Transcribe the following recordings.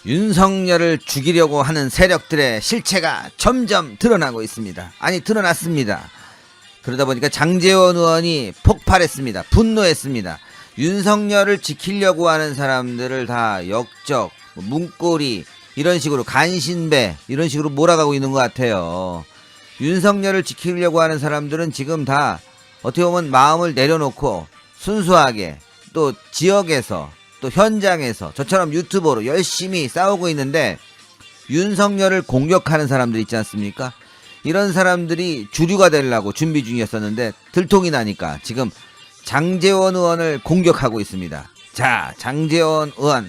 윤석열을 죽이려고 하는 세력들의 실체가 점점 드러나고 있습니다. 아니, 드러났습니다. 그러다 보니까 장제원 의원이 폭발했습니다. 분노했습니다. 윤석열을 지키려고 하는 사람들을 다 역적, 문고리, 이런 식으로 간신배, 이런 식으로 몰아가고 있는 것 같아요. 윤석열을 지키려고 하는 사람들은 지금 다 어떻게 보면 마음을 내려놓고 순수하게 또 지역에서 또 현장에서 저처럼 유튜버로 열심히 싸우고 있는데, 윤석열을 공격하는 사람들 있지 않습니까? 이런 사람들이 주류가 되려고 준비 중이었었는데 들통이 나니까 지금 장제원 의원을 공격하고 있습니다. 자, 장제원 의원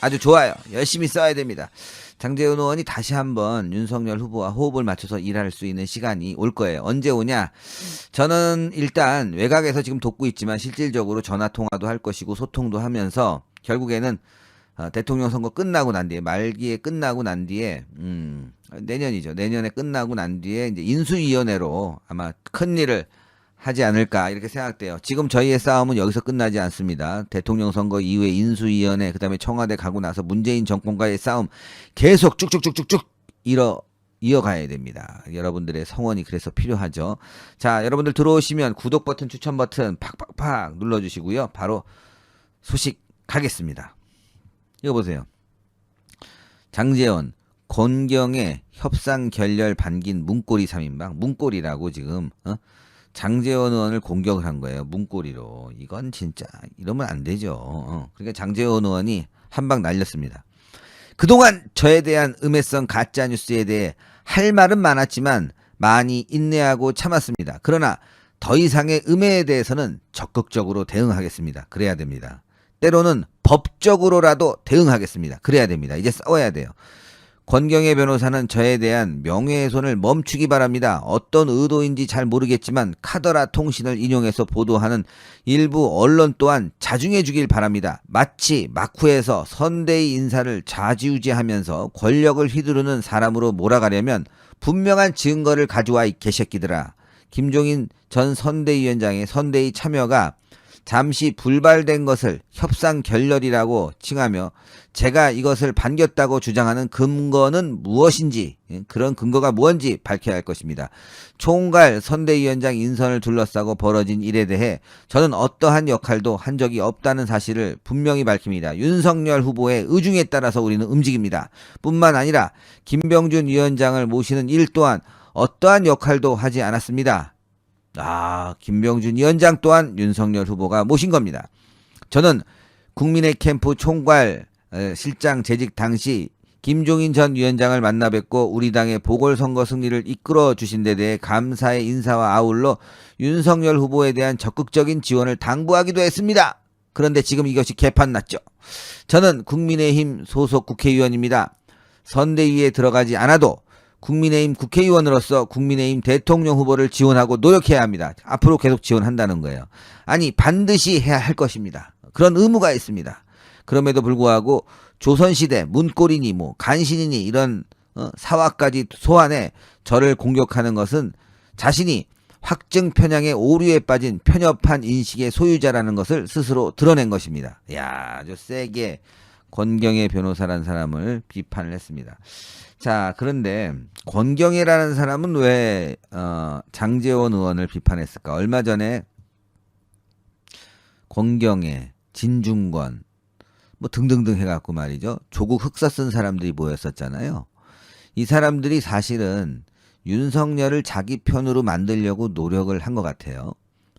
아주 좋아요. 열심히 써야 됩니다. 장제원 의원이 다시 한번 윤석열 후보와 호흡을 맞춰서 일할 수 있는 시간이 올 거예요. 언제 오냐? 저는 일단 외곽에서 지금 돕고 있지만 실질적으로 전화통화도 할 것이고 소통도 하면서 결국에는 대통령 선거 끝나고 난 뒤에, 말기에 끝나고 난 뒤에 내년이죠. 내년에 끝나고 난 뒤에 이제 인수위원회로 아마 큰 일을 하지 않을까 이렇게 생각돼요. 지금 저희의 싸움은 여기서 끝나지 않습니다. 대통령 선거 이후에 인수위원회, 그다음에 청와대 가고 나서 문재인 정권과의 싸움 계속 쭉쭉쭉쭉쭉 이어가야 됩니다. 여러분들의 성원이 그래서 필요하죠. 자, 여러분들 들어오시면 구독 버튼, 추천 버튼 팍팍팍 눌러주시고요. 바로 소식 가겠습니다. 이거 보세요. 장제원, 권경의 협상 결렬 반긴 문고리 3인방. 문고리라고 지금 장제원 의원을 공격을 한 거예요. 문고리로. 이건 진짜 이러면 안 되죠. 그러니까 장제원 의원이 한 방 날렸습니다. 그동안 저에 대한 음해성 가짜뉴스에 대해 할 말은 많았지만 많이 인내하고 참았습니다. 그러나 더 이상의 음해에 대해서는 적극적으로 대응하겠습니다. 그래야 됩니다. 때로는 법적으로라도 대응하겠습니다. 그래야 됩니다. 이제 싸워야 돼요. 권경의 변호사는 저에 대한 명예훼손을 멈추기 바랍니다. 어떤 의도인지 잘 모르겠지만 카더라 통신을 인용해서 보도하는 일부 언론 또한 자중해 주길 바랍니다. 마치 막후에서 선대위 인사를 좌지우지하면서 권력을 휘두르는 사람으로 몰아가려면 분명한 증거를 가져와 이 개새끼들아. 김종인 전 선대위원장의 선대위 참여가 잠시 불발된 것을 협상 결렬이라고 칭하며 제가 이것을 반겼다고 주장하는 근거는 무엇인지, 그런 근거가 뭔지 밝혀야 할 것입니다. 총괄 선대위원장 인선을 둘러싸고 벌어진 일에 대해 저는 어떠한 역할도 한 적이 없다는 사실을 분명히 밝힙니다. 윤석열 후보의 의중에 따라서 우리는 움직입니다. 뿐만 아니라 김병준 위원장을 모시는 일 또한 어떠한 역할도 하지 않았습니다. 김병준 위원장 또한 윤석열 후보가 모신 겁니다. 저는 국민의 캠프 총괄 실장 재직 당시 김종인 전 위원장을 만나 뵙고 우리 당의 보궐선거 승리를 이끌어 주신 데 대해 감사의 인사와 아울러 윤석열 후보에 대한 적극적인 지원을 당부하기도 했습니다. 그런데 지금 이것이 개판났죠. 저는 국민의힘 소속 국회의원입니다. 선대위에 들어가지 않아도 국민의힘 국회의원으로서 국민의힘 대통령 후보를 지원하고 노력해야 합니다. 앞으로 계속 지원한다는 거예요. 아니, 반드시 해야 할 것입니다. 그런 의무가 있습니다. 그럼에도 불구하고 조선시대 문고리니 간신이니 이런 사화까지 소환해 저를 공격하는 것은 자신이 확증 편향의 오류에 빠진 편협한 인식의 소유자라는 것을 스스로 드러낸 것입니다. 아주 세게 권경의 변호사라는 사람을 비판을 했습니다. 자, 그런데 권경애라는 사람은 왜 장제원 의원을 비판했을까? 얼마 전에 권경애, 진중권 등등등 해갖고 말이죠. 조국 흑서 쓴 사람들이 모였었잖아요. 이 사람들이 사실은 윤석열을 자기 편으로 만들려고 노력을 한 것 같아요.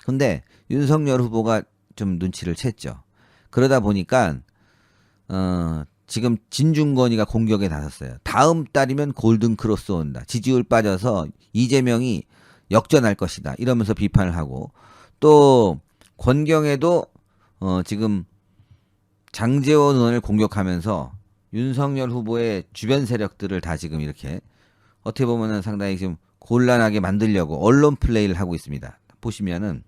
근데 윤석열 후보가 좀 눈치를 챘죠. 그러다 보니까 지금 진중권이가 공격에 나섰어요. 다음 달이면 골든크로스 온다. 지지율 빠져서 이재명이 역전할 것이다. 이러면서 비판을 하고, 또 권경애도 지금 장제원 의원을 공격하면서 윤석열 후보의 주변 세력들을 다 지금 이렇게 어떻게 보면은 상당히 지금 곤란하게 만들려고 언론 플레이를 하고 있습니다. 보시면은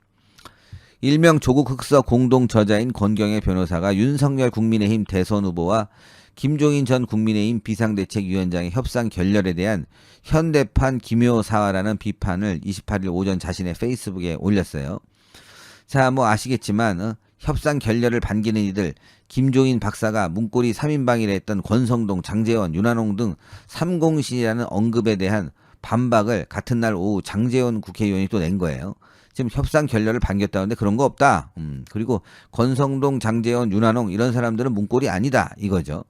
일명 조국 흑서 공동 저자인 권경애 변호사가 윤석열 국민의힘 대선 후보와 김종인 전 국민의힘 비상대책위원장의 협상 결렬에 대한 현대판 기묘사화라는 비판을 28일 오전 자신의 페이스북에 올렸어요. 자, 아시겠지만 협상 결렬을 반기는 이들 김종인 박사가 문고리 3인방이라 했던 권성동, 장제원, 윤한홍 등 삼공신이라는 언급에 대한 반박을 같은 날 오후 장제원 국회의원이 또 낸 거예요. 지금 협상 결렬을 반겼다는데 그런 거 없다. 그리고 권성동, 장제원, 윤한홍 이런 사람들은 문고리 아니다 이거죠.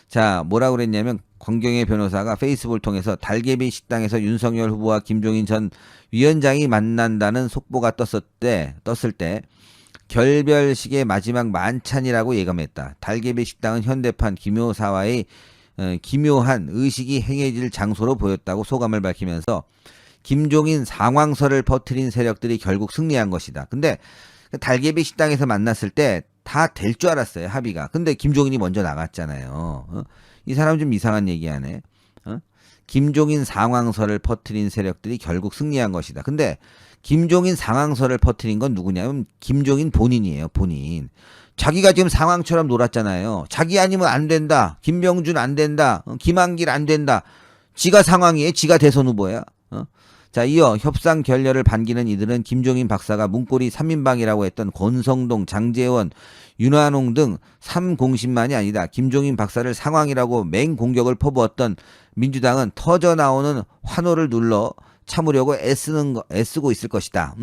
자, 뭐라고 그랬냐면 권경혜 변호사가 페이스북을 통해서 달개비 식당에서 윤석열 후보와 김종인 전 위원장이 만난다는 속보가 떴을 때 결별식의 마지막 만찬이라고 예감했다. 달개비 식당은 현대판 김효사와의 기묘한 의식이 행해질 장소로 보였다고 소감을 밝히면서 김종인 상황설을 퍼뜨린 세력들이 결국 승리한 것이다. 근데 달개비 식당에서 만났을 때 다 될 줄 알았어요, 합의가. 근데 김종인이 먼저 나갔잖아요. 이 사람 좀 이상한 얘기하네. 김종인 상황설을 퍼뜨린 세력들이 결국 승리한 것이다. 근데 김종인 상황설을 퍼뜨린 건 누구냐면 김종인 본인이에요, 본인. 자기가 지금 상황처럼 놀았잖아요. 자기 아니면 안 된다. 김병준 안 된다. 김한길 안 된다. 지가 상황이에요. 지가 대선 후보야. 자, 이어 협상 결렬을 반기는 이들은 김종인 박사가 문고리 3인방이라고 했던 권성동, 장제원, 윤한홍 등 3공신만이 아니다. 김종인 박사를 상황이라고 맹공격을 퍼부었던 민주당은 터져나오는 환호를 눌러 참으려고 애쓰고 있을 것이다.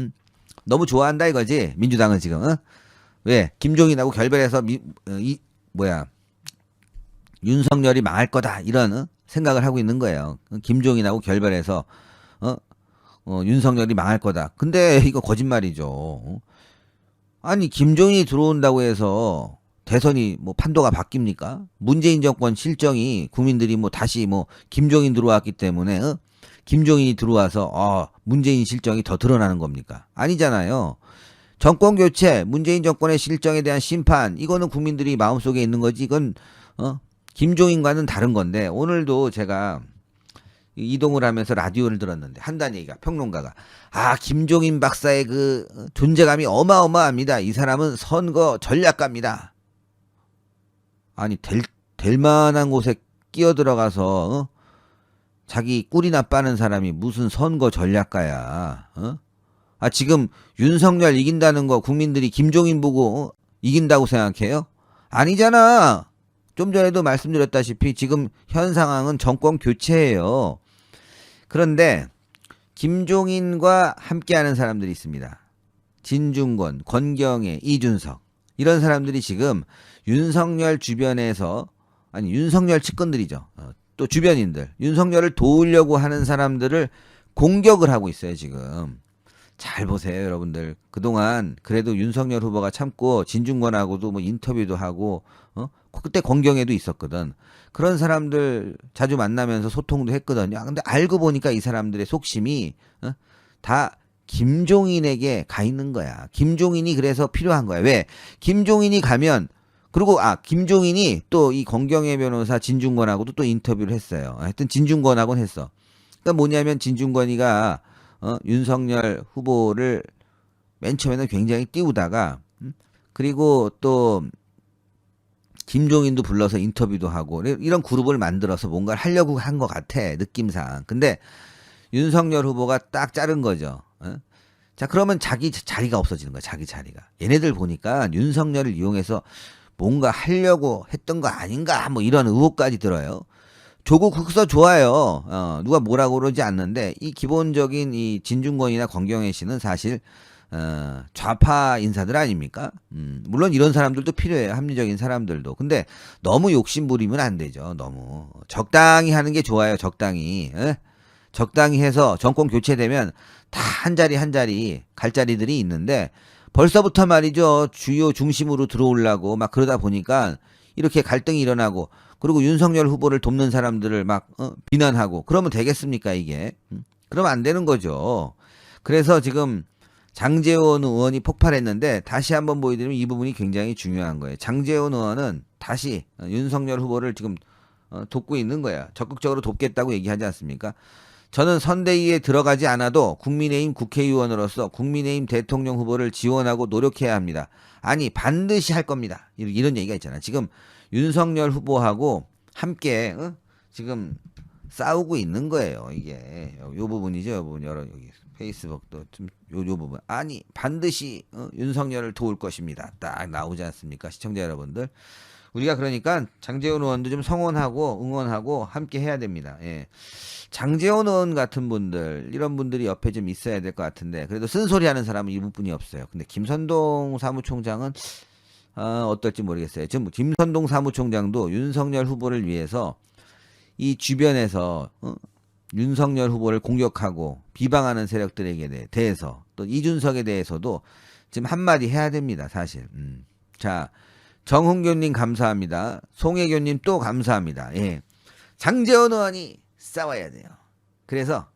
너무 좋아한다 이거지. 민주당은 지금. 왜? 김종인하고 결별해서 윤석열이 망할 거다 이런 생각을 하고 있는 거예요. 김종인하고 결별해서 윤석열이 망할 거다. 근데 이거 거짓말이죠. 아니 김종인이 들어온다고 해서 대선이 뭐 판도가 바뀝니까? 문재인 정권 실정이 국민들이 뭐 다시 뭐 김종인 들어왔기 때문에 김종인이 들어와서 문재인 실정이 더 드러나는 겁니까? 아니잖아요. 정권 교체, 문재인 정권의 실정에 대한 심판, 이거는 국민들이 마음속에 있는 거지. 이건 김종인과는 다른 건데, 오늘도 제가 이동을 하면서 라디오를 들었는데 한다는 얘기가, 평론가가 김종인 박사의 그 존재감이 어마어마합니다. 이 사람은 선거 전략가입니다. 아니 될 만한 곳에 끼어 들어가서 자기 꿀이나 빠는 사람이 무슨 선거 전략가야. 지금 윤석열 이긴다는 거 국민들이 김종인 보고 이긴다고 생각해요? 아니잖아. 좀 전에도 말씀드렸다시피 지금 현 상황은 정권 교체예요. 그런데 김종인과 함께하는 사람들이 있습니다. 진중권, 권경혜, 이준석 이런 사람들이 지금 윤석열 주변에서, 아니 윤석열 측근들이죠. 또 주변인들, 윤석열을 도우려고 하는 사람들을 공격을 하고 있어요 지금. 잘 보세요 여러분들. 그동안 그래도 윤석열 후보가 참고 진중권하고도 뭐 인터뷰도 하고 그때 권경에도 있었거든. 그런 사람들 자주 만나면서 소통도 했거든요. 근데 알고 보니까 이 사람들의 속심이 다 김종인에게 가 있는 거야. 김종인이 그래서 필요한 거야. 왜? 김종인이 가면, 그리고 김종인이 또 이 권경혜 변호사 진중권하고도 또 인터뷰를 했어요. 하여튼 진중권하고는 했어. 그러니까 뭐냐면 진중권이가 윤석열 후보를 맨 처음에는 굉장히 띄우다가 그리고 또 김종인도 불러서 인터뷰도 하고 이런 그룹을 만들어서 뭔가를 하려고 한 것 같아 느낌상. 근데 윤석열 후보가 딱 자른 거죠. 자, 그러면 자기 자리가 없어지는 거야. 자기 자리가. 얘네들 보니까 윤석열을 이용해서 뭔가 하려고 했던 거 아닌가 뭐 이런 의혹까지 들어요. 조국 흑서 좋아요. 누가 뭐라고 그러지 않는데 이 기본적인 이 진중권이나 권경혜 씨는 사실 좌파 인사들 아닙니까? 물론 이런 사람들도 필요해요. 합리적인 사람들도. 근데 너무 욕심 부리면 안 되죠. 너무 적당히 하는 게 좋아요. 적당히. 적당히 해서 정권 교체되면 다 한 자리 한 자리 갈 자리들이 있는데 벌써부터 말이죠. 주요 중심으로 들어오려고 막 그러다 보니까 이렇게 갈등이 일어나고, 그리고 윤석열 후보를 돕는 사람들을 막 비난하고 그러면 되겠습니까 이게? 그러면 안 되는 거죠. 그래서 지금 장제원 의원이 폭발했는데 다시 한번 보여드리면 이 부분이 굉장히 중요한 거예요. 장제원 의원은 다시 윤석열 후보를 지금 돕고 있는 거예요. 적극적으로 돕겠다고 얘기하지 않습니까? 저는 선대위에 들어가지 않아도 국민의힘 국회의원으로서 국민의힘 대통령 후보를 지원하고 노력해야 합니다. 아니 반드시 할 겁니다. 이런 얘기가 있잖아요. 지금 윤석열 후보하고 함께 지금 싸우고 있는 거예요. 이게 요 부분이죠. 요 부분 여기 페이스북도 좀 요 부분 아니 반드시 윤석열을 도울 것입니다. 딱 나오지 않습니까? 시청자 여러분들. 우리가 그러니까 장제원 의원도 좀 성원하고 응원하고 함께 해야 됩니다. 예. 장제원 의원 같은 분들 이런 분들이 옆에 좀 있어야 될 것 같은데 그래도 쓴소리 하는 사람은 이분뿐이 없어요. 근데 김선동 사무총장은 어떨지 모르겠어요. 지금 김선동 사무총장도 윤석열 후보를 위해서 이 주변에서 윤석열 후보를 공격하고 비방하는 세력들에게 대해서 또 이준석에 대해서도 지금 한마디 해야 됩니다. 사실. 자, 정훈교님 감사합니다. 송혜교님 또 감사합니다. 예. 장제원 의원이 싸워야 돼요. 그래서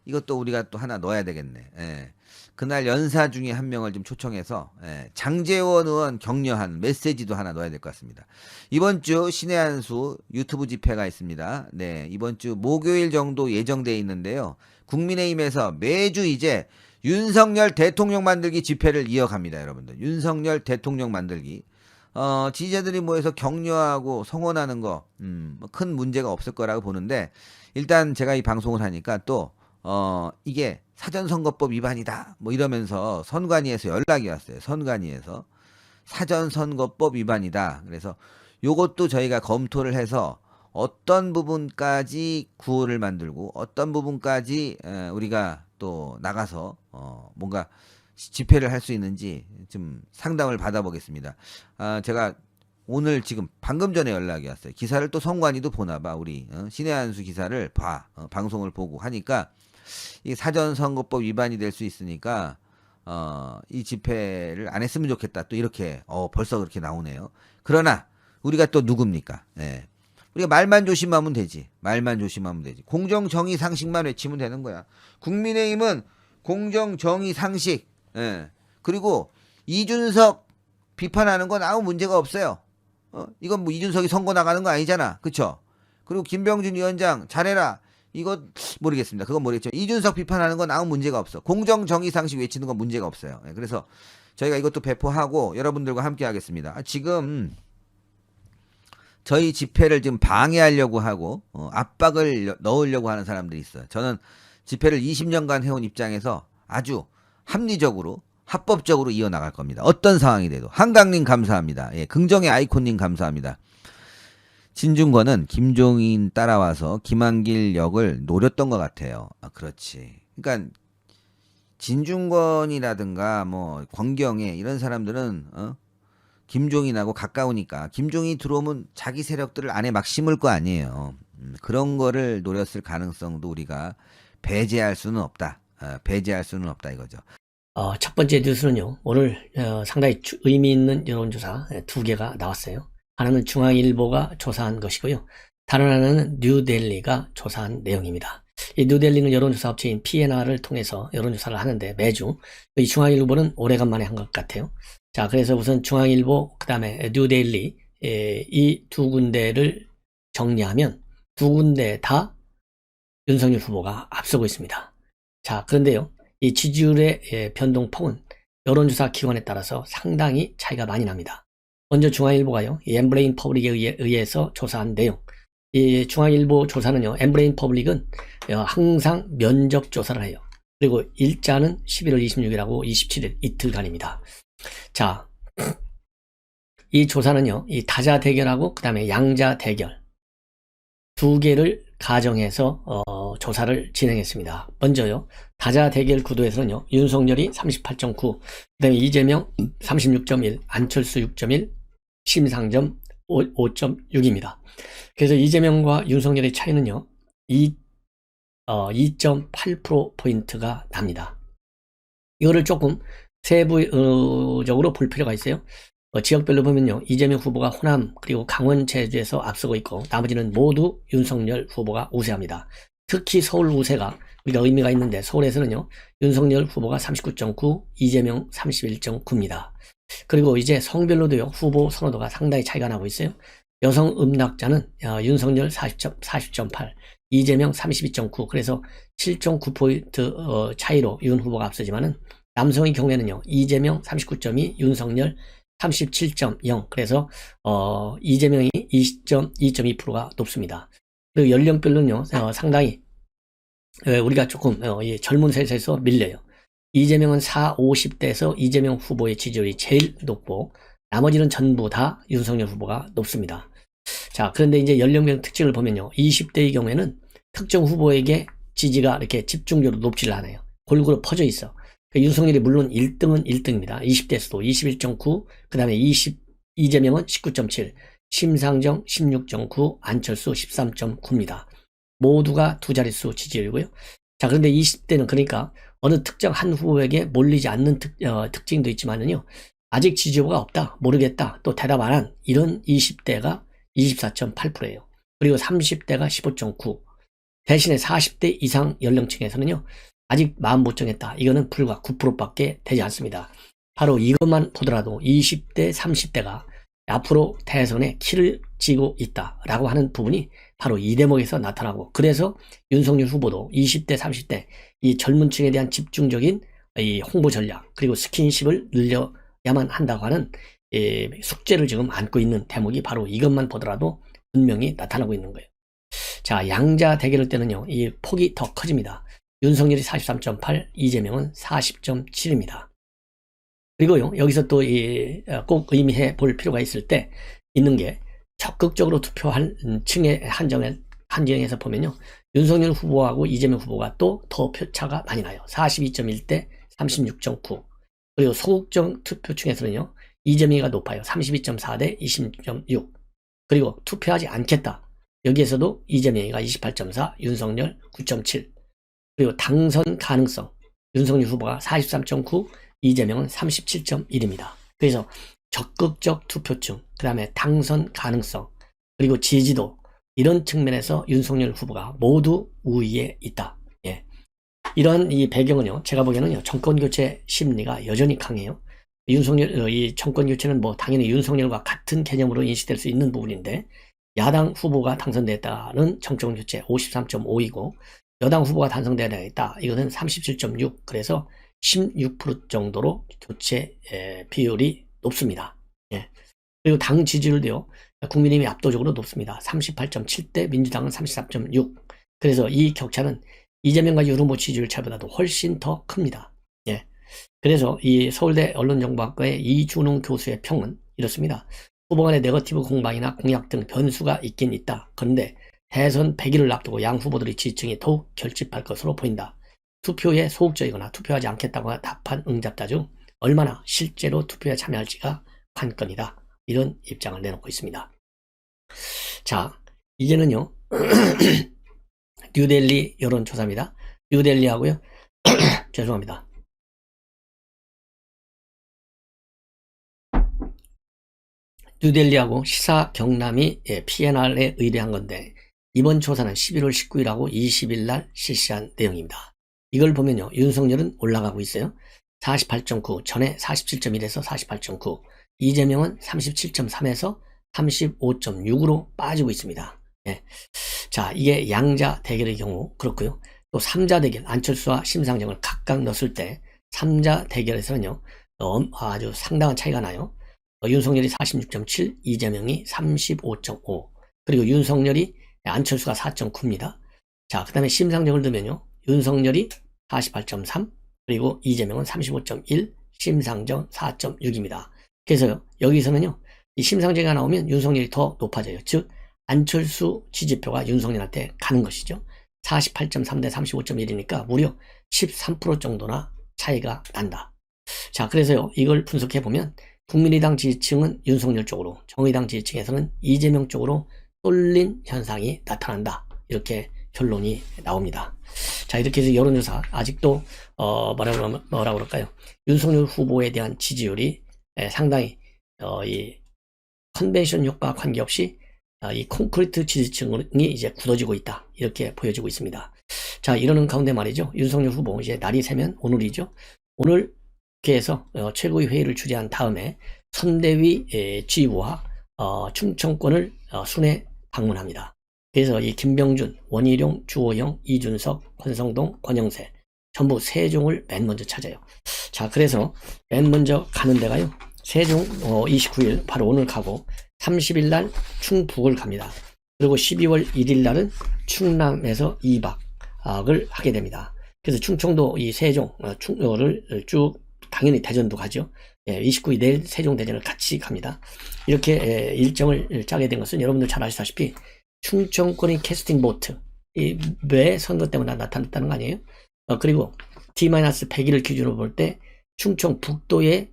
이것도 우리가 또 하나 넣어야 되겠네. 예. 그날 연사 중에 한 명을 좀 초청해서 장제원 의원 격려한 메시지도 하나 넣어야 될 것 같습니다. 이번 주 신의 한수 유튜브 집회가 있습니다. 네, 이번 주 목요일 정도 예정돼 있는데요. 국민의힘에서 매주 이제 윤석열 대통령 만들기 집회를 이어갑니다, 여러분들. 윤석열 대통령 만들기. 지지자들이 모여서 격려하고 성원하는 거, 큰 문제가 없을 거라고 보는데, 일단 제가 이 방송을 하니까 또, 이게 사전선거법 위반이다. 뭐 이러면서 선관위에서 연락이 왔어요. 선관위에서. 사전선거법 위반이다. 그래서 요것도 저희가 검토를 해서 어떤 부분까지 구호를 만들고 어떤 부분까지 우리가 또 나가서 뭔가 집회를 할 수 있는지 좀 상담을 받아보겠습니다. 제가 오늘 지금 방금 전에 연락이 왔어요. 기사를 또 선관위도 보나 봐. 우리 신의 한수 기사를 봐. 방송을 보고 하니까 이 사전선거법 위반이 될 수 있으니까 이 집회를 안 했으면 좋겠다. 또 이렇게 벌써 그렇게 나오네요. 그러나 우리가 또 누굽니까? 예. 우리가 말만 조심하면 되지. 말만 조심하면 되지. 공정, 정의, 상식만 외치면 되는 거야. 국민의힘은 공정, 정의, 상식. 예. 그리고 이준석 비판하는 건 아무 문제가 없어요. 이건 뭐 이준석이 선거 나가는 거 아니잖아. 그쵸? 그리고 김병준 위원장 잘해라. 이거 모르겠습니다. 그건 모르겠지만 이준석 비판하는 건 아무 문제가 없어. 공정, 정의, 상식 외치는 건 문제가 없어요. 예. 그래서 저희가 이것도 배포하고 여러분들과 함께 하겠습니다. 지금 저희 집회를 지금 방해하려고 하고 압박을 넣으려고 하는 사람들이 있어요. 저는 집회를 20년간 해온 입장에서 아주 합리적으로 합법적으로 이어나갈 겁니다. 어떤 상황이 돼도. 한강님 감사합니다. 예, 긍정의 아이콘님 감사합니다. 진중권은 김종인 따라와서 김한길 역을 노렸던 것 같아요. 그렇지. 그러니까 진중권이라든가 뭐 권경애 이런 사람들은 김종인하고 가까우니까 김종인이 들어오면 자기 세력들을 안에 막 심을 거 아니에요. 그런 거를 노렸을 가능성도 우리가 배제할 수는 없다. 배제할 수는 없다 이거죠. 첫 번째 뉴스는요. 오늘 상당히 의미 있는 여론조사 2개가 나왔어요. 하나는 중앙일보가 조사한 것이고요. 다른 하나는 뉴델리가 조사한 내용입니다. 이 뉴델리는 여론조사 업체인 PNR을 통해서 여론조사를 하는데 매주 이 중앙일보는 오래간만에 한 것 같아요. 자, 그래서 우선 중앙일보 그 다음에 뉴델리 이 두 군데를 정리하면 두 군데 다 윤석열 후보가 앞서고 있습니다. 자, 그런데요. 이 지지율의 변동폭은 여론조사 기관에 따라서 상당히 차이가 많이 납니다. 먼저 중앙일보가요. 엠브레인 퍼블릭에 의해서 조사한 내용. 이 중앙일보 조사는요. 엠브레인 퍼블릭은 항상 면접 조사를 해요. 그리고 일자는 11월 26일하고 27일 이틀간입니다. 자, 이 조사는요. 이 다자 대결하고 그 다음에 양자 대결 두 개를 가정해서 조사를 진행했습니다. 먼저요. 다자 대결 구도에서는요. 윤석열이 38.9, 그 다음에 이재명 36.1, 안철수 6.1, 심상정 5.6입니다. 그래서 이재명과 윤석열의 차이는요. 2.8%포인트가 납니다. 이거를 조금 세부적으로 볼 필요가 있어요. 지역별로 보면요. 이재명 후보가 호남 그리고 강원 제주에서 앞서고 있고 나머지는 모두 윤석열 후보가 우세합니다. 특히 서울 우세가 우리가 의미가 있는데 서울에서는요. 윤석열 후보가 39.9, 이재명 31.9입니다. 그리고 이제 성별로도요. 후보 선호도가 상당히 차이가 나고 있어요. 여성 음락자는 윤석열 40.8, 이재명 32.9 그래서 7.9포인트 차이로 윤 후보가 앞서지만은 남성의 경우에는요. 이재명 39.2, 윤석열 37.0 그래서 이재명이 2.2%가 높습니다. 그리고 연령별로는요 상당히 우리가 조금 이 젊은 세대에서 밀려요. 이재명은 4, 50대에서 이재명 후보의 지지율이 제일 높고 나머지는 전부 다 윤석열 후보가 높습니다. 자, 그런데 이제 연령별 특징을 보면요. 20대의 경우에는 특정 후보에게 지지가 이렇게 집중적으로 높지를 않아요. 골고루 퍼져 있어. 윤석열이 물론 1등은 1등입니다. 20대에서도 21.9, 그 다음에 이재명은 19.7, 심상정 16.9, 안철수 13.9입니다. 모두가 두 자릿수 지지율이고요. 자, 그런데 20대는 그러니까 어느 특정 한 후보에게 몰리지 않는 특징도 있지만은요. 아직 지지 후보가 없다, 모르겠다, 또 대답 안 한 이런 20대가 24.8%예요. 그리고 30대가 15.9. 대신에 40대 이상 연령층에서는요. 아직 마음 못 정했다. 이거는 불과 9%밖에 되지 않습니다. 바로 이것만 보더라도 20대, 30대가 앞으로 대선에 키를 쥐고 있다라고 하는 부분이 바로 이 대목에서 나타나고, 그래서 윤석열 후보도 20대, 30대 이 젊은 층에 대한 집중적인 이 홍보 전략 그리고 스킨십을 늘려야만 한다고 하는 숙제를 지금 안고 있는 대목이 바로 이것만 보더라도 분명히 나타나고 있는 거예요. 자, 양자 대결할 때는요, 이 폭이 더 커집니다. 윤석열이 43.8, 이재명은 40.7입니다. 그리고요, 여기서 또 꼭 의미해 볼 필요가 있을 때 있는 게, 적극적으로 투표할 층의 한정에서 보면요, 윤석열 후보하고 이재명 후보가 또 더 표차가 많이 나요. 42.1대 36.9. 그리고 소극적 투표층에서는요, 이재명이가 높아요. 32.4대 20.6. 그리고 투표하지 않겠다. 여기에서도 이재명이가 28.4, 윤석열 9.7. 그리고 당선 가능성, 윤석열 후보가 43.9, 이재명은 37.1입니다. 그래서 적극적 투표층, 그 다음에 당선 가능성, 그리고 지지도, 이런 측면에서 윤석열 후보가 모두 우위에 있다. 예. 이런 이 배경은요, 제가 보기에는요, 정권교체 심리가 여전히 강해요. 이 정권교체는 뭐 당연히 윤석열과 같은 개념으로 인식될 수 있는 부분인데, 야당 후보가 당선됐다는 정권교체 53.5이고, 여당 후보가 당선되었다. 이것은 37.6. 그래서 16% 정도로 교체 비율이 높습니다. 예. 그리고 당 지지율도요, 국민의힘이 압도적으로 높습니다. 38.7대 민주당은 34.6. 그래서 이 격차는 이재명과 윤 후보 지지율 차보다도 훨씬 더 큽니다. 예. 그래서 이 서울대 언론정보학과의 이준홍 교수의 평은 이렇습니다. 후보 간의 네거티브 공방이나 공약 등 변수가 있긴 있다. 그런데 대선 100일을 앞두고 양 후보들의 지지층이 더욱 결집할 것으로 보인다. 투표에 소극적이거나 투표하지 않겠다고 답한 응답자 중 얼마나 실제로 투표에 참여할지가 관건이다. 이런 입장을 내놓고 있습니다. 자, 이제는요, 뉴델리 여론조사입니다. 뉴델리하고요, 죄송합니다. 뉴델리하고 시사 경남이 PNR에 의뢰한 건데, 이번 조사는 11월 19일하고 20일 날 실시한 내용입니다. 이걸 보면요, 윤석열은 올라가고 있어요. 48.9, 전에 47.1에서 48.9, 이재명은 37.3에서 35.6으로 빠지고 있습니다. 예. 자, 이게 양자 대결의 경우 그렇고요. 또 3자 대결, 안철수와 심상정을 각각 넣었을 때 3자 대결에서는요, 아주 상당한 차이가 나요. 윤석열이 46.7, 이재명이 35.5, 그리고 윤석열이, 안철수가 4.9입니다. 자, 그 다음에 심상정을 넣으면요, 윤석열이 48.3, 그리고 이재명은 35.1, 심상정 4.6입니다. 그래서 여기서는요, 이 심상정이 나오면 윤석열이 더 높아져요. 즉, 안철수 지지표가 윤석열한테 가는 것이죠. 48.3 대 35.1이니까 무려 13% 정도나 차이가 난다. 자, 그래서요, 이걸 분석해보면 국민의당 지지층은 윤석열 쪽으로, 정의당 지지층에서는 이재명 쪽으로 쏠린 현상이 나타난다. 이렇게 결론이 나옵니다. 자, 이렇게 해서 여론조사, 아직도 뭐라 그럴까요? 윤석열 후보에 대한 지지율이 상당히 이 컨벤션 효과 관계없이 이 콘크리트 지지층이 이제 굳어지고 있다. 이렇게 보여지고 있습니다. 자, 이러는 가운데 말이죠, 윤석열 후보 이제 날이 새면 오늘이죠. 오늘 국회에서 최고위 회의를 주재한 다음에 선대위 지휘부와 충청권을 순회 방문합니다. 그래서 이 김병준, 원희룡, 주호영, 이준석, 권성동, 권영세 전부 세종을 맨 먼저 찾아요. 자, 그래서 맨 먼저 가는 데가요, 세종 29일 바로 오늘 가고 30일 날 충북을 갑니다. 그리고 12월 1일 날은 충남에서 2박, 공격을 하게 됩니다. 그래서 충청도 이 세종, 충청을 쭉 당연히 대전도 가죠. 29일 내일 세종대전을 같이 갑니다. 이렇게 일정을 짜게 된 것은 여러분들 잘 아시다시피 충청권의 캐스팅 보트, 왜 선거 때문에 나타났다는 거 아니에요? 그리고 D-100일을 기준으로 볼 때 충청 북도의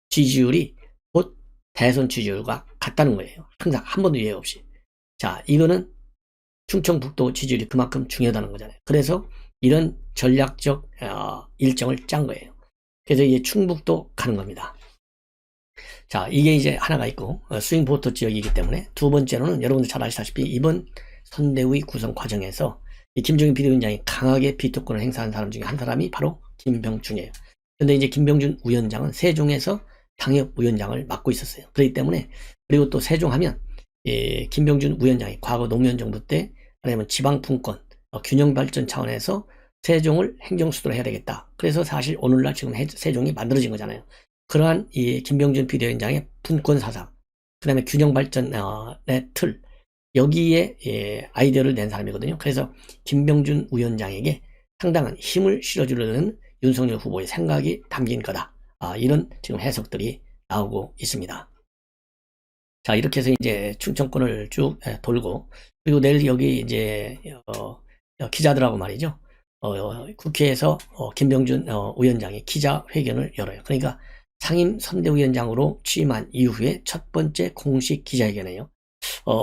지지율이 곧 대선 지지율과 같다는 거예요. 항상 한 번도 예외 없이. 자, 이거는 충청북도 지지율이 그만큼 중요하다는 거잖아요. 그래서 이런 전략적 일정을 짠 거예요. 그래서 이제 충북도 가는 겁니다. 자, 이게 이제 하나가 있고 스윙보터 지역이기 때문에, 두 번째로는 여러분들 잘 아시다시피 이번 선대위 구성 과정에서 이 김종인 비대위원장이 강하게 비토권을 행사한 사람 중에 한 사람이 바로 김병준이에요. 근데 이제 김병준 위원장은 세종에서 당협위원장을 맡고 있었어요. 그렇기 때문에, 그리고 또 세종하면 김병준 위원장이 과거 노무현 정부 때 아니면 지방분권 균형 발전 차원에서 세종을 행정수도로 해야 되겠다. 그래서 사실 오늘날 지금 세종이 만들어진 거잖아요. 그러한 이 김병준 비대위원장의 분권 사상, 그 다음에 균형 발전의 틀, 여기에 아이디어를 낸 사람이거든요. 그래서 김병준 위원장에게 상당한 힘을 실어주려는 윤석열 후보의 생각이 담긴 거다. 이런 지금 해석들이 나오고 있습니다. 자, 이렇게 해서 이제 충청권을 쭉 돌고, 그리고 내일 여기 이제 기자들하고 말이죠. 국회에서 김병준 위원장이 기자회견을 열어요. 그러니까 상임 선대위원장으로 취임한 이후에 첫 번째 공식 기자회견이에요.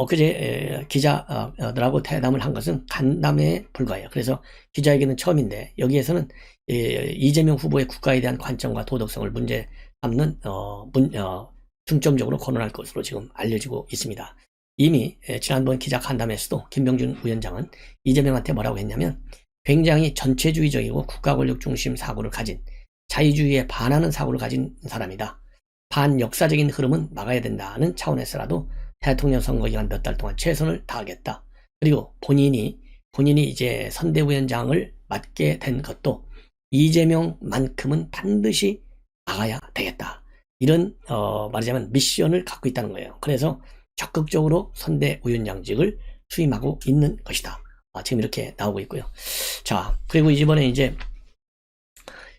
그제 기자들하고 대담을 한 것은 간담회에 불과해요. 그래서 기자회견은 처음인데, 여기에서는 이재명 후보의 국가에 대한 관점과 도덕성을 문제 삼는 중점적으로 거론할 것으로 지금 알려지고 있습니다. 이미 지난번 기자 간담회에서도 김병준 위원장은 이재명한테 뭐라고 했냐면, 굉장히 전체주의적이고 국가 권력 중심 사고를 가진, 자유주의에 반하는 사고를 가진 사람이다. 반역사적인 흐름은 막아야 된다는 차원에서라도 대통령 선거 기간 몇 달 동안 최선을 다하겠다. 그리고 본인이 이제 선대위원장을 맡게 된 것도 이재명만큼은 반드시 막아야 되겠다. 이런 말하자면 미션을 갖고 있다는 거예요. 그래서 적극적으로 선대위원장직을 수임하고 있는 것이다. 지금 이렇게 나오고 있고요. 자, 그리고 이번에 이제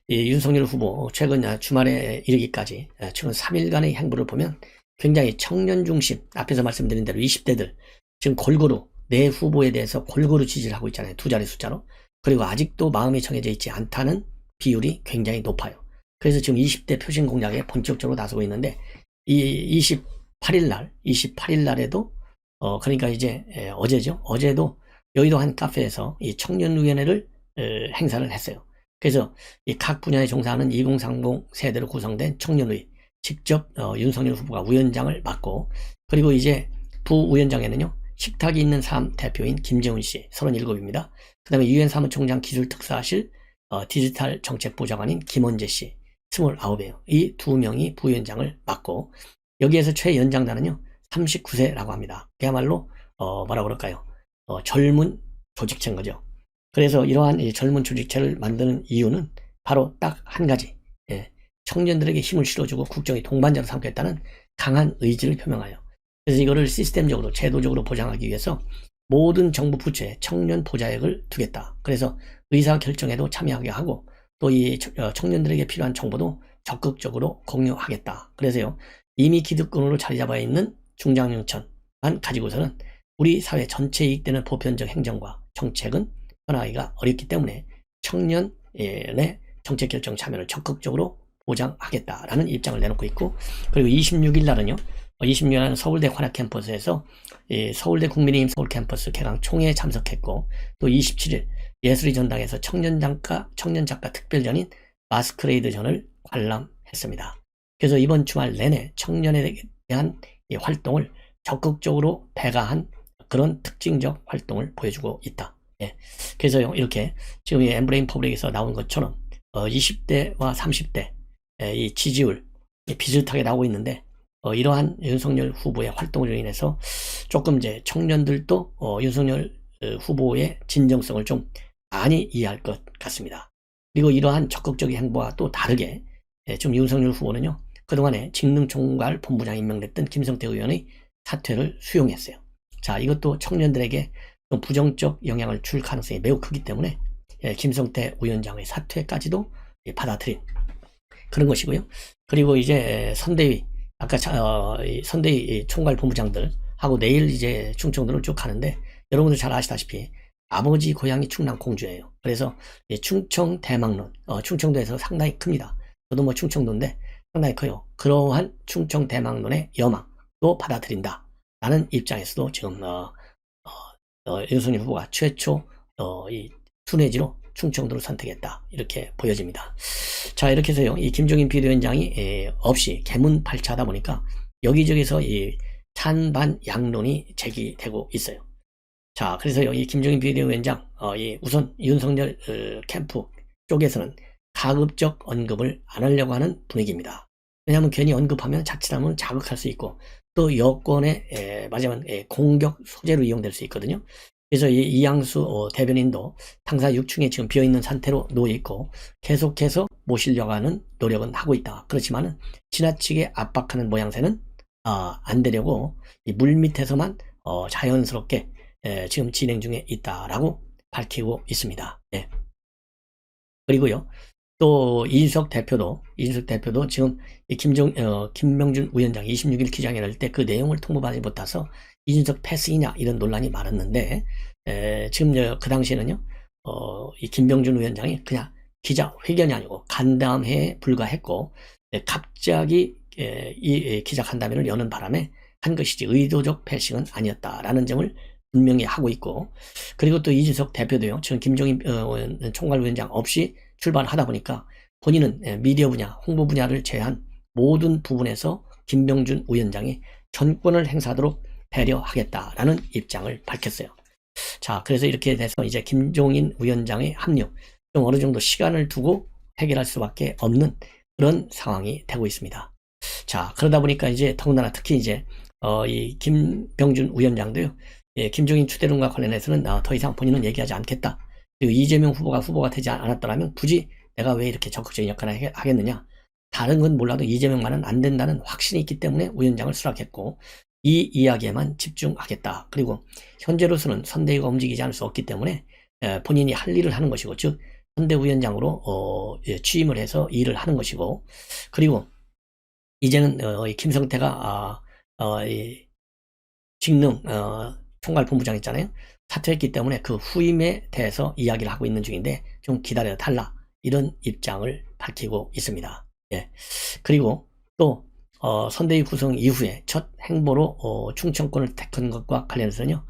윤석열 후보 최근 주말에 이르기까지 최근 3일간의 행보를 보면 굉장히 청년 중심, 앞에서 말씀드린 대로 20대들 지금 골고루 내 후보에 대해서 골고루 지지를 하고 있잖아요. 두 자리 숫자로. 그리고 아직도 마음이 정해져 있지 않다는 비율이 굉장히 높아요. 그래서 지금 20대 표심 공략에 본격적으로 나서고 있는데, 이 28일 날에도 그러니까 이제 어제죠. 어제도 여의도 한 카페에서 이 청년위원회를 행사를 했어요. 그래서 이 각 분야에 종사하는 2030 세대로 구성된 청년의 직접 윤석열 후보가 위원장을 맡고, 그리고 이제 부위원장에는요, 식탁이 있는 삶 대표인 김재훈 씨 37입니다. 그 다음에 유엔 사무총장 기술특사실 디지털 정책부장관인 김원재 씨 29이에요. 이 두 명이 부위원장을 맡고, 여기에서 최연장자는요 39세라고 합니다. 그야말로 뭐라 그럴까요? 젊은 조직체인 거죠. 그래서 이러한 이 젊은 조직체를 만드는 이유는 바로 딱 한 가지, 청년들에게 힘을 실어주고 국정의 동반자로 삼겠다는 강한 의지를 표명하여, 그래서 이거를 시스템적으로 제도적으로 보장하기 위해서 모든 정부 부처에 청년 보좌역을 두겠다. 그래서 의사결정에도 참여하게 하고, 또 이 청년들에게 필요한 정보도 적극적으로 공유하겠다. 그래서요, 이미 기득권으로 자리 잡아 있는 중장년층만 가지고서는 우리 사회 전체에 이익되는 보편적 행정과 정책은 변화하기가 어렵기 때문에 청년의 정책결정 참여를 적극적으로 보장하겠다라는 입장을 내놓고 있고, 그리고 26일 날은요, 26일 날은 서울대 관악 캠퍼스에서 서울대 국민의힘 서울 캠퍼스 개강 총회에 참석했고, 또 27일 예술의 전당에서 청년 작가 특별전인 마스크레이드전을 관람했습니다. 그래서 이번 주말 내내 청년에 대한 활동을 적극적으로 배가한 그런 특징적 활동을 보여주고 있다. 그래서 이렇게 지금 이 엠브레인 퍼블릭에서 나온 것처럼 20대와 30대 이 지지율 비슷하게 나오고 있는데, 이러한 윤석열 후보의 활동으로 인해서 조금 이제 청년들도 윤석열 후보의 진정성을 좀 많이 이해할 것 같습니다. 그리고 이러한 적극적인 행보와 또 다르게 지금 윤석열 후보는요, 그동안에 직능총괄 본부장 임명됐던 김성태 의원의 사퇴를 수용했어요. 자, 이것도 청년들에게 또 부정적 영향을 줄 가능성이 매우 크기 때문에 김성태 위원장의 사퇴까지도 받아들인 그런 것이고요. 그리고 이제 선대위 아까 이 선대위 총괄 본부장들하고 내일 이제 충청도를 쭉 가는데 여러분들 잘 아시다시피 아버지 고향이 충남 공주예요. 그래서 충청 대망론 충청도에서 상당히 큽니다. 저도 뭐 충청도인데 상당히 커요. 그러한 충청 대망론의 여망도 받아들인다라는 입장에서도 지금 윤석열 후보가 최초 이 순회지로 충청도를 선택했다 이렇게 보여집니다. 자 이렇게 해서요 이 김종인 비대위원장이 없이 개문팔차하다 보니까 여기저기서 이 찬반 양론이 제기되고 있어요. 자 그래서요 이 김종인 비대위원장 우선 윤석열 캠프 쪽에서는 가급적 언급을 안 하려고 하는 분위기입니다. 왜냐하면 괜히 언급하면 자칫하면 자극할 수 있고 또 여권의 마지막 공격 소재로 이용될 수 있거든요. 그래서 이양수 대변인도 당사 6층에 지금 비어있는 상태로 놓여있고 계속해서 모시려고 하는 노력은 하고 있다. 그렇지만은 지나치게 압박하는 모양새는 안 되려고 이 물밑에서만 자연스럽게 지금 진행 중에 있다라고 밝히고 있습니다. 예. 그리고요 또 이준석 대표도 지금 김명준 위원장 26일 기자회견 할 때 그 내용을 통보받지 못해서 이준석 패스이냐 이런 논란이 많았는데 지금 그 당시에는요 이 김병준 위원장이 그냥 기자회견이 아니고 간담회에 불과했고 갑자기 이 기자간담회를 여는 바람에 한 것이지 의도적 패싱은 아니었다라는 점을 분명히 하고 있고 그리고 또 이준석 대표도요 지금 김종인 총괄위원장 없이 출발하다 보니까 본인은 미디어 분야, 홍보 분야를 제한 모든 부분에서 김병준 위원장이 전권을 행사하도록 배려하겠다라는 입장을 밝혔어요. 자, 그래서 이렇게 돼서 이제 김종인 위원장의 합류, 좀 어느 정도 시간을 두고 해결할 수밖에 없는 그런 상황이 되고 있습니다. 자, 그러다 보니까 이제 더군다나 특히 이제 이 김병준 위원장도요, 김종인 추대론과 관련해서는 더 이상 본인은 얘기하지 않겠다. 그리고 이재명 후보가 되지 않았더라면 굳이 내가 왜 이렇게 적극적인 역할을 하겠느냐. 다른 건 몰라도 이재명만은 안 된다는 확신이 있기 때문에 위원장을 수락했고 이 이야기에만 집중하겠다. 그리고 현재로서는 선대위가 움직이지 않을 수 없기 때문에 본인이 할 일을 하는 것이고 즉 선대위원장으로 취임을 해서 일을 하는 것이고 그리고 이제는 김성태가 직능 총괄본부장 있잖아요. 사퇴했기 때문에 그 후임에 대해서 이야기를 하고 있는 중인데 좀 기다려 달라 이런 입장을 밝히고 있습니다. 예. 그리고 또 선대위 구성 이후에 첫 행보로 충청권을 택한 것과 관련해서는요.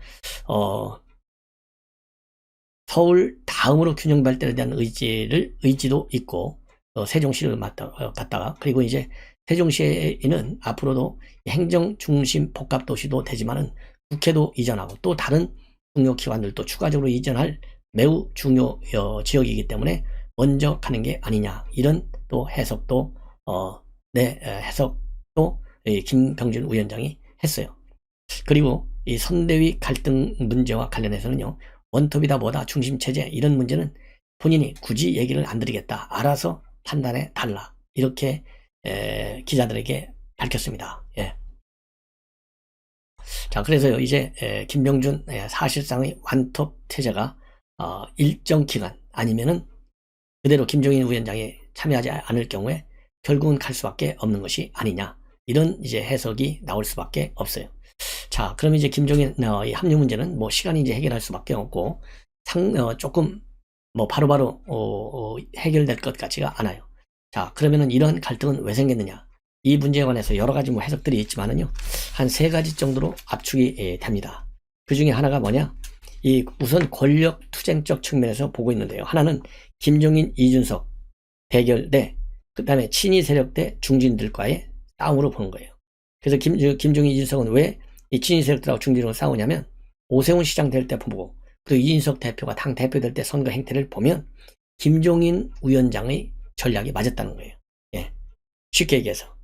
서울 다음으로 균형 발달에 대한 의지도 있고 세종시를 갔다가 그리고 이제 세종시에는 앞으로도 행정 중심 복합 도시도 되지만은 국회도 이전하고 또 다른 중요 기관들도 추가적으로 이전할 매우 중요 지역이기 때문에 먼저 가는 게 아니냐 이런 또 해석도 해석도 김병준 위원장이 했어요. 그리고 이 선대위 갈등 문제와 관련해서는요 원톱이다 뭐다 중심체제 이런 문제는 본인이 굳이 얘기를 안 드리겠다 알아서 판단해 달라 이렇게 기자들에게 밝혔습니다. 예. 자, 그래서요, 이제, 김병준, 사실상의 완톱 체제가, 일정 기간, 아니면은, 그대로 김종인 위원장이 참여하지 않을 경우에, 결국은 갈 수밖에 없는 것이 아니냐. 이런 이제 해석이 나올 수밖에 없어요. 자, 그럼 이제 김종인, 이 합류 문제는 뭐 시간이 이제 해결할 수밖에 없고, 조금, 뭐 바로바로, 해결될 것 같지가 않아요. 자, 그러면은 이런 갈등은 왜 생겼느냐. 이 문제에 관해서 여러 가지 뭐 해석들이 있지만은요, 한 3가지 정도로 압축이 됩니다. 그 중에 하나가 뭐냐? 이 우선 권력 투쟁적 측면에서 보고 있는데요. 하나는 김종인, 이준석 대결 대, 그 다음에 친위 세력 대 중진들과의 싸움으로 보는 거예요. 그래서 김종인, 이준석은 왜 이 친위 세력들하고 중진으로 싸우냐면, 오세훈 시장 될 때 보고, 그리고 이준석 대표가 당 대표 될 때 선거 행태를 보면, 김종인 위원장의 전략이 맞았다는 거예요. 예. 쉽게 얘기해서.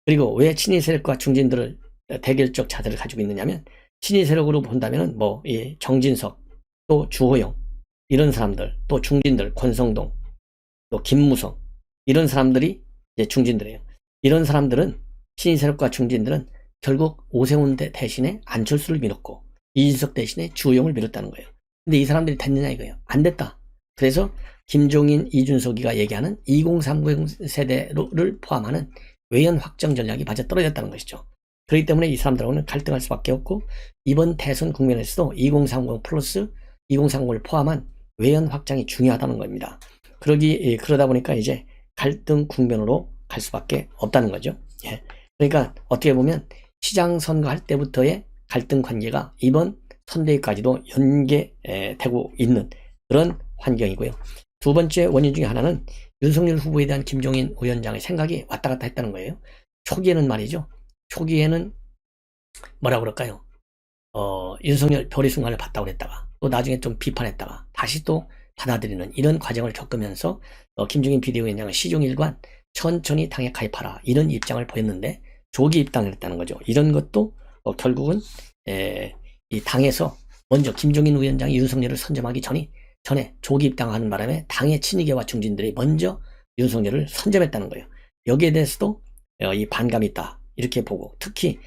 그리고 왜 친위 세력과 중진들을 대결적 자세를 가지고 있느냐면 친위 세력으로 본다면은 뭐 정진석 또 주호영 이런 사람들 또 중진들 권성동 또 김무성 이런 사람들이 이제 중진들이에요. 이런 사람들은 친위 세력과 중진들은 결국 오세훈 대신에 안철수를 밀었고 이준석 대신에 주호영을 밀었다는 거예요. 근데 이 사람들이 됐느냐 이거예요. 안 됐다. 그래서 김종인, 이준석이가 얘기하는 2030 세대를 포함하는 외연 확정 전략이 맞아떨어졌다는 것이죠. 그렇기 때문에 이 사람들하고는 갈등할 수밖에 없고 이번 대선 국면에서도 2030 플러스 2030을 포함한 외연 확장이 중요하다는 겁니다. 그러다 보니까 이제 갈등 국면으로 갈 수밖에 없다는 거죠. 예. 그러니까 어떻게 보면 시장 선거할 때부터의 갈등 관계가 이번 선대위까지도 연계되고 있는 그런 환경이고요. 두 번째 원인 중에 하나는 윤석열 후보에 대한 김종인 위원장의 생각이 왔다 갔다 했다는 거예요. 초기에는 말이죠. 초기에는 뭐라 그럴까요? 윤석열 별의 순간을 봤다고 그랬다가 또 나중에 좀 비판했다가 다시 또 받아들이는 이런 과정을 겪으면서 김종인 비대위원장은 시종일관 천천히 당에 가입하라 이런 입장을 보였는데 조기 입당을 했다는 거죠. 이런 것도 결국은 이 당에서 먼저 김종인 위원장이 윤석열을 선점하기 전에 조기 입당하는 바람에 당의 친이계와 중진들이 먼저 윤석열을 선점했다는 거예요. 여기에 대해서도 이 반감이 있다 이렇게 보고 특히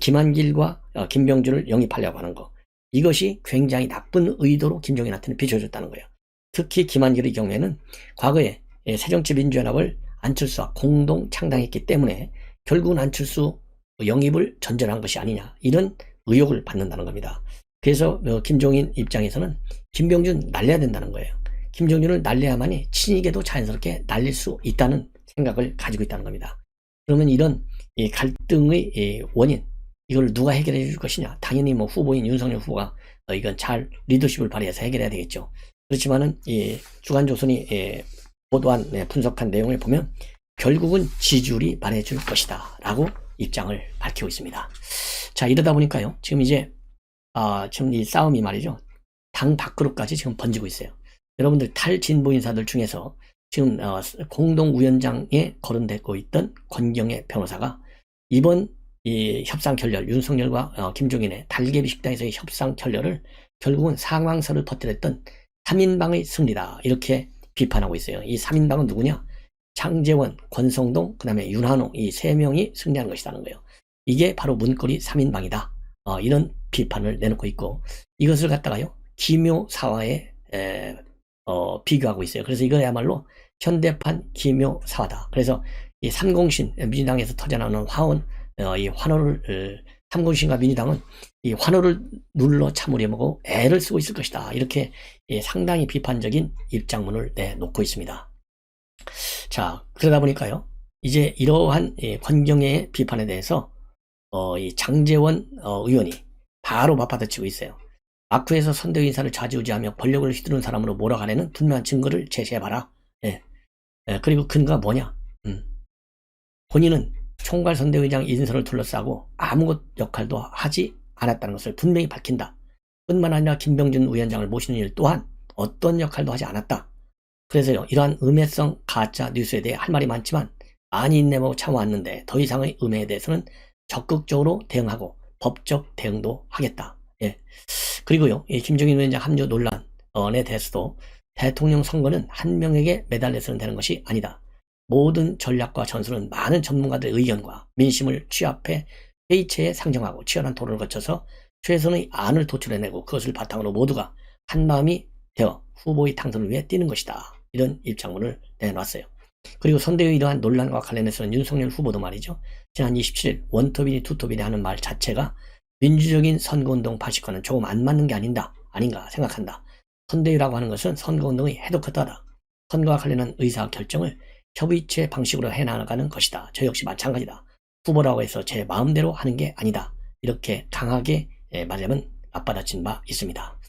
김한길과 김병준을 영입하려고 하는 거 이것이 굉장히 나쁜 의도로 김종인한테는 비춰졌다는 거예요. 특히 김한길의 경우에는 과거에 새정치민주연합을 안철수와 공동 창당했기 때문에 결국은 안철수 영입을 전제한 것이 아니냐 이런 의혹을 받는다는 겁니다. 그래서 김종인 입장에서는 김병준 날려야 된다는 거예요. 김종준을 날려야만이 친이계도 자연스럽게 날릴 수 있다는 생각을 가지고 있다는 겁니다. 그러면 이런 갈등의 원인 이걸 누가 해결해 줄 것이냐 당연히 뭐 후보인 윤석열 후보가 이건 잘 리더십을 발휘해서 해결해야 되겠죠. 그렇지만은 주간조선이 보도한 분석한 내용을 보면 결국은 지지율이 말해줄 것이다 라고 입장을 밝히고 있습니다. 자 이러다 보니까요 지금 이제 지금 이 싸움이 말이죠 당 밖으로까지 지금 번지고 있어요. 여러분들 탈진보 인사들 중에서 지금 공동위원장에 거론되고 있던 권경의 변호사가 이번 이 협상 결렬 윤석열과 김종인의 달개비 식당에서의 협상 결렬을 결국은 상황설을 퍼뜨렸던 3인방의 승리다 이렇게 비판하고 있어요. 이 3인방은 누구냐? 장제원, 권성동, 그 다음에 윤한호 이 세 명이 승리한 것이라는 거예요. 이게 바로 문고리 3인방이다. 이런 비판을 내놓고 있고 이것을 갖다가요 기묘사화에 비교하고 있어요. 그래서 이거야말로 현대판 기묘사화다. 그래서 이 삼공신 민주당에서 터져나오는 이 환호를 삼공신과 민주당은 이 환호를 눌러 참으려고 애를 쓰고 있을 것이다. 이렇게 상당히 비판적인 입장문을 내놓고 있습니다. 자 그러다 보니까요 이제 이러한 권경의 비판에 대해서 이 장제원 의원이 바로 맞받아치고 있어요. 아쿠에서 선대위 인사를 좌지우지하며 권력을 휘두른 사람으로 몰아가려는 분명한 증거를 제시해봐라. 그리고 근거가 뭐냐? 본인은 총괄선대위장 인선을 둘러싸고 아무 역할도 하지 않았다는 것을 분명히 밝힌다. 뿐만 아니라 김병준 위원장을 모시는 일 또한 어떤 역할도 하지 않았다. 그래서요 이러한 음해성 가짜 뉴스에 대해 할 말이 많지만 많이 인내하고 참아왔는데 더 이상의 음해에 대해서는 적극적으로 대응하고 법적 대응도 하겠다. 그리고요 김종인 위원장 합류 논란에 대해서도 대통령 선거는 한 명에게 매달려서는 되는 것이 아니다. 모든 전략과 전술은 많은 전문가들의 의견과 민심을 취합해 회의체에 상정하고 치열한 토론을 거쳐서 최선의 안을 도출해내고 그것을 바탕으로 모두가 한마음이 되어 후보의 당선을 위해 뛰는 것이다. 이런 입장문을 내놨어요. 그리고 선대위 이러한 논란과 관련해서는 윤석열 후보도 말이죠. 지난 27일 원톱이니 투톱이니 하는 말 자체가 민주적인 선거운동 방식과는 조금 안 맞는 게 아닌가 생각한다. 선대위라고 하는 것은 선거운동의 헤드쿼터다. 선거와 관련한 의사결정을 협의체 방식으로 해나가는 것이다. 저 역시 마찬가지다. 후보라고 해서 제 마음대로 하는 게 아니다. 이렇게 강하게 말하자면 맞받아친 바 있습니다.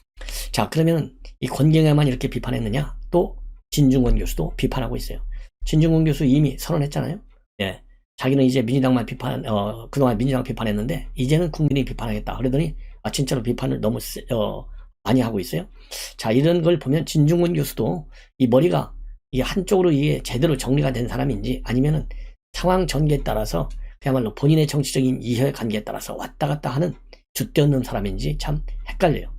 자 그러면 이 권경야만 이렇게 비판했느냐? 또 진중권 교수도 비판하고 있어요. 진중권 교수 이미 선언했잖아요. 자기는 이제 민주당만 그동안 민주당 비판했는데 이제는 국민이 비판하겠다. 그러더니 진짜로 비판을 너무 많이 하고 있어요. 자 이런 걸 보면 진중권 교수도 이 머리가 이게 한쪽으로 이게 제대로 정리가 된 사람인지 아니면은 상황 전개에 따라서 그야말로 본인의 정치적인 이해관계에 따라서 왔다 갔다 하는 줏대없는 사람인지 참 헷갈려요.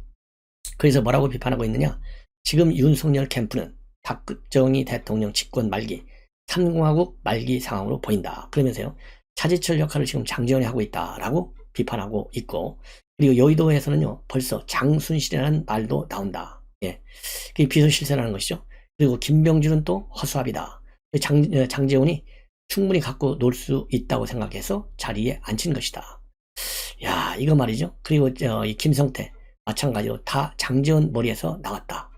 그래서 뭐라고 비판하고 있느냐? 지금 윤석열 캠프는 박정희 대통령 집권 말기 3공화국 말기 상황으로 보인다. 그러면서요 차지철 역할을 지금 장제원이 하고 있다라고 비판하고 있고 그리고 여의도에서는요, 벌써 장순실이라는 말도 나온다. 예. 그게 비서실세라는 것이죠. 그리고 김병준은 또 허수아비다. 장제원이 충분히 갖고 놀 수 있다고 생각해서 자리에 앉힌 것이다. 야, 이거 말이죠. 그리고 이 김성태 마찬가지로 다 장제원 머리에서 나왔다.